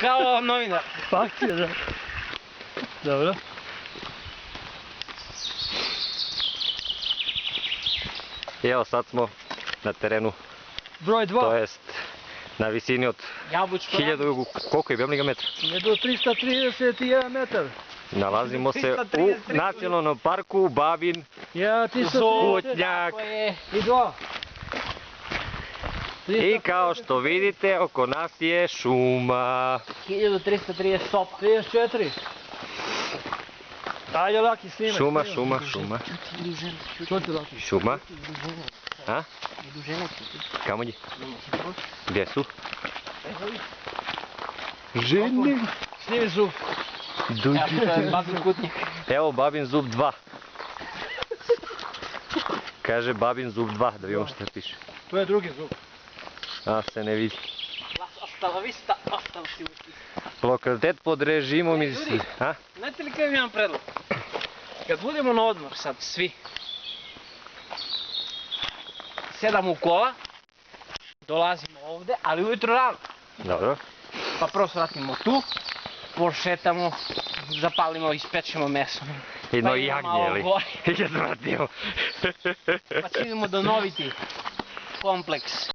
Kao novinar. Fakcija, da. Dobro. I evo sad smo na terenu, Broj 2. to jest na visini od Jabučko. 1000, koliko je bilo metra? Je do 331 metar. Nalazimo se u nacionalnom parku Babin Ja, 330. Kutnjak. I 2. I kao što vidite, oko nas je šuma. 1330 sopa. 34. Ajde, Laki, snimaj. Šuma. Čuti, Laki. Šuma. A? Kamo je? Gdje su? Ženi. Snimi zub. Babin Kutnjak. Evo Babin zub 2. Kaže Babin zub 2, da vidimo što piše. To je drugi zub. A se ne vidi. Ostala vista, ostala si usti. Lokalitet pod režimom iz... Ljudi. A? Znate li kaj imam predlog? Kad budemo na odmor sad svi, sedamo u kola, dolazimo ovdje, ali ujutro rano. Dobro. Pa prvo svratimo tu, pošetamo, zapalimo, ispečemo meso. Jedno Pa idemo malo jagnje, gore. ili? Jedno ratimo. Pa ćemo donoviti kompleks